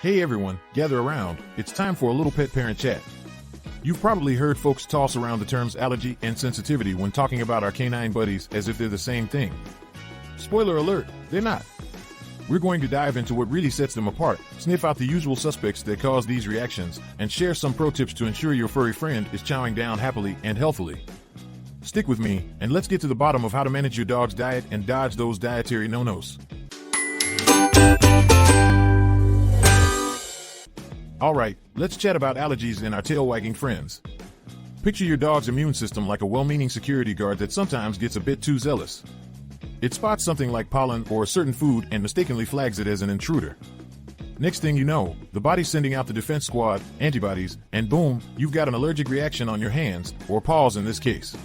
Hey everyone, gather around. It's time for a little pet parent chat. You've probably heard folks toss around the terms allergy and sensitivity when talking about our canine buddies as if they're the same thing. Spoiler alert, they're not. We're going to dive into what really sets them apart, sniff out the usual suspects that cause these reactions, and share some pro tips to ensure your furry friend is chowing down happily and healthily. Stick with me, and let's get to the bottom of how to manage your dog's diet and dodge those dietary no-nos. Alright, let's chat about allergies and our tail-wagging friends. Picture your dog's immune system like a well-meaning security guard that sometimes gets a bit too zealous. It spots something like pollen or a certain food and mistakenly flags it as an intruder. Next thing you know, the body's sending out the defense squad, antibodies, and boom, you've got an allergic reaction on your hands, or paws in this case.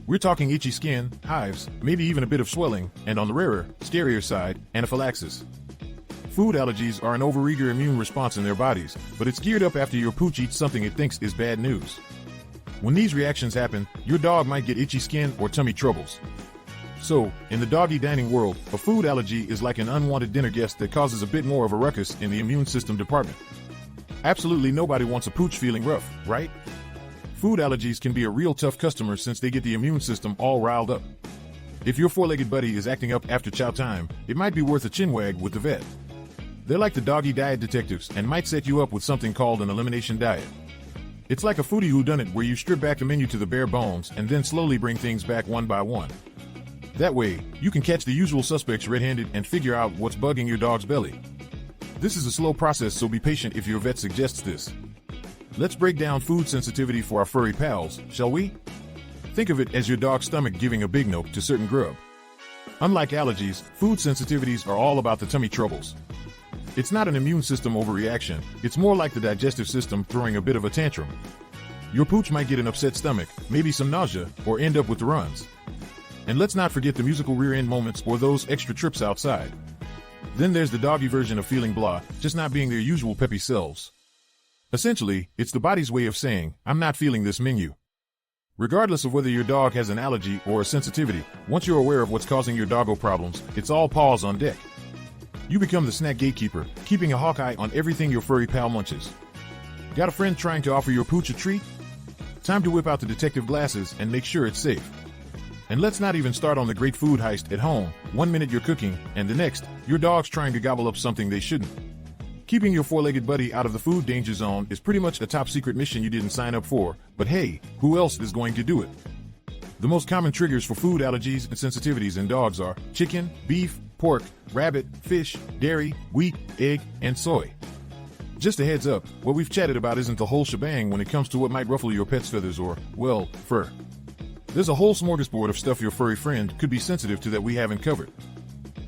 We're talking itchy skin, hives, maybe even a bit of swelling, and on the rarer, scarier side, anaphylaxis. Food allergies are an overeager immune response in their bodies, but it's geared up after your pooch eats something it thinks is bad news. When these reactions happen, your dog might get itchy skin or tummy troubles. So, in the doggy dining world, a food allergy is like an unwanted dinner guest that causes a bit more of a ruckus in the immune system department. Absolutely nobody wants a pooch feeling rough, right? Food allergies can be a real tough customer since they get the immune system all riled up. If your four-legged buddy is acting up after chow time, it might be worth a chin wag with the vet. They're like the doggy diet detectives and might set you up with something called an elimination diet. It's like a foodie whodunit where you strip back the menu to the bare bones and then slowly bring things back one by one. That way, you can catch the usual suspects red-handed and figure out what's bugging your dog's belly. This is a slow process, so be patient if your vet suggests this. Let's break down food sensitivity for our furry pals, shall we? Think of it as your dog's stomach giving a big note to certain grub. Unlike allergies, food sensitivities are all about the tummy troubles. It's not an immune system overreaction, it's more like the digestive system throwing a bit of a tantrum. Your pooch might get an upset stomach, maybe some nausea, or end up with the runs. And let's not forget the musical rear-end moments or those extra trips outside. Then there's the doggy version of feeling blah, just not being their usual peppy selves. Essentially, it's the body's way of saying, I'm not feeling this menu. Regardless of whether your dog has an allergy or a sensitivity, once you're aware of what's causing your doggo problems, it's all paws on deck. You become the snack gatekeeper, keeping a hawk eye on everything your furry pal munches. Got a friend trying to offer your pooch a treat? Time to whip out the detective glasses and make sure it's safe. And let's not even start on the great food heist at home. 1 minute you're cooking, and the next, your dog's trying to gobble up something they shouldn't. Keeping your four-legged buddy out of the food danger zone is pretty much a top-secret mission you didn't sign up for, but hey, who else is going to do it? The most common triggers for food allergies and sensitivities in dogs are chicken, beef, pork, rabbit, fish, dairy, wheat, egg, and soy. Just a heads up, what we've chatted about isn't the whole shebang when it comes to what might ruffle your pet's feathers or, well, fur. There's a whole smorgasbord of stuff your furry friend could be sensitive to that we haven't covered.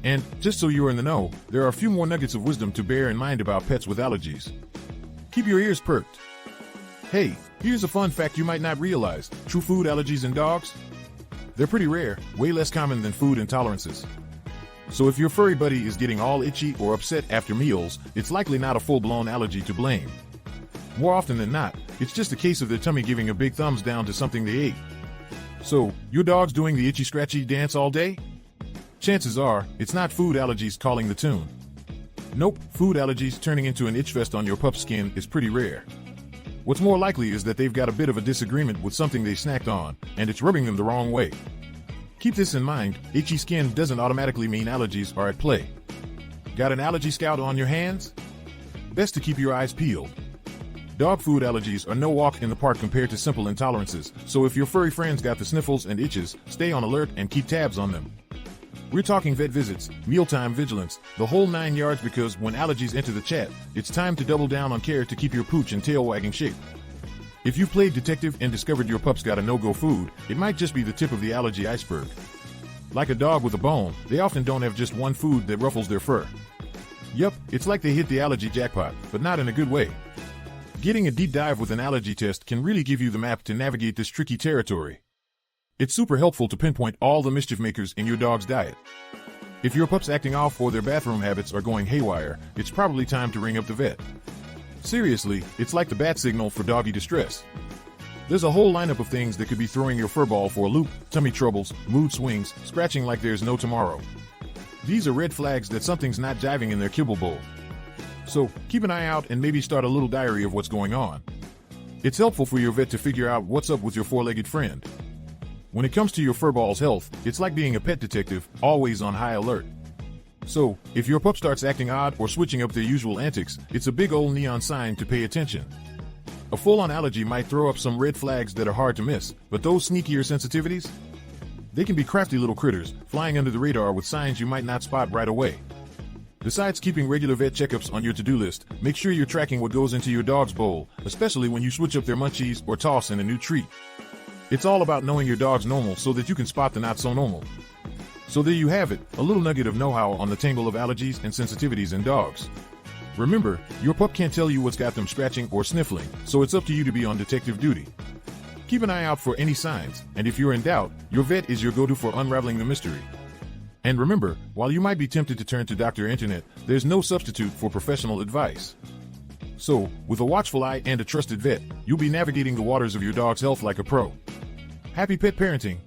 And, just so you're in the know, there are a few more nuggets of wisdom to bear in mind about pets with allergies. Keep your ears perked. Hey, here's a fun fact you might not realize. True food allergies in dogs? They're pretty rare, way less common than food intolerances. So if your furry buddy is getting all itchy or upset after meals, it's likely not a full-blown allergy to blame. More often than not, it's just a case of their tummy giving a big thumbs down to something they ate. So, your dog's doing the itchy-scratchy dance all day? Chances are, it's not food allergies calling the tune. Nope, food allergies turning into an itch fest on your pup's skin is pretty rare. What's more likely is that they've got a bit of a disagreement with something they snacked on, and it's rubbing them the wrong way. Keep this in mind, itchy skin doesn't automatically mean allergies are at play. Got an allergy scout on your hands? Best to keep your eyes peeled. Dog food allergies are no walk in the park compared to simple intolerances, so if your furry friend's got the sniffles and itches, stay on alert and keep tabs on them. We're talking vet visits, mealtime vigilance, the whole 9 yards, because when allergies enter the chat, it's time to double down on care to keep your pooch in tail-wagging shape. If you've played detective and discovered your pup's got a no-go food, it might just be the tip of the allergy iceberg. Like a dog with a bone, they often don't have just one food that ruffles their fur. Yup, it's like they hit the allergy jackpot, but not in a good way. Getting a deep dive with an allergy test can really give you the map to navigate this tricky territory. It's super helpful to pinpoint all the mischief makers in your dog's diet. If your pup's acting off or their bathroom habits are going haywire, it's probably time to ring up the vet. Seriously, it's like the bat signal for doggy distress. There's a whole lineup of things that could be throwing your furball for a loop: tummy troubles, mood swings, scratching like there's no tomorrow. These are red flags that something's not jiving in their kibble bowl. So keep an eye out and maybe start a little diary of what's going on. It's helpful for your vet to figure out what's up with your four-legged friend. When it comes to your furball's health, it's like being a pet detective, always on high alert. So, if your pup starts acting odd or switching up their usual antics, it's a big old neon sign to pay attention. A full-on allergy might throw up some red flags that are hard to miss, but those sneakier sensitivities? They can be crafty little critters, flying under the radar with signs you might not spot right away. Besides keeping regular vet checkups on your to-do list, make sure you're tracking what goes into your dog's bowl, especially when you switch up their munchies or toss in a new treat. It's all about knowing your dog's normal so that you can spot the not-so-normal. So there you have it, a little nugget of know-how on the tangle of allergies and sensitivities in dogs. Remember, your pup can't tell you what's got them scratching or sniffling, so it's up to you to be on detective duty. Keep an eye out for any signs, and if you're in doubt, your vet is your go-to for unraveling the mystery. And remember, while you might be tempted to turn to Dr. Internet, there's no substitute for professional advice. So, with a watchful eye and a trusted vet, you'll be navigating the waters of your dog's health like a pro. Happy pet parenting!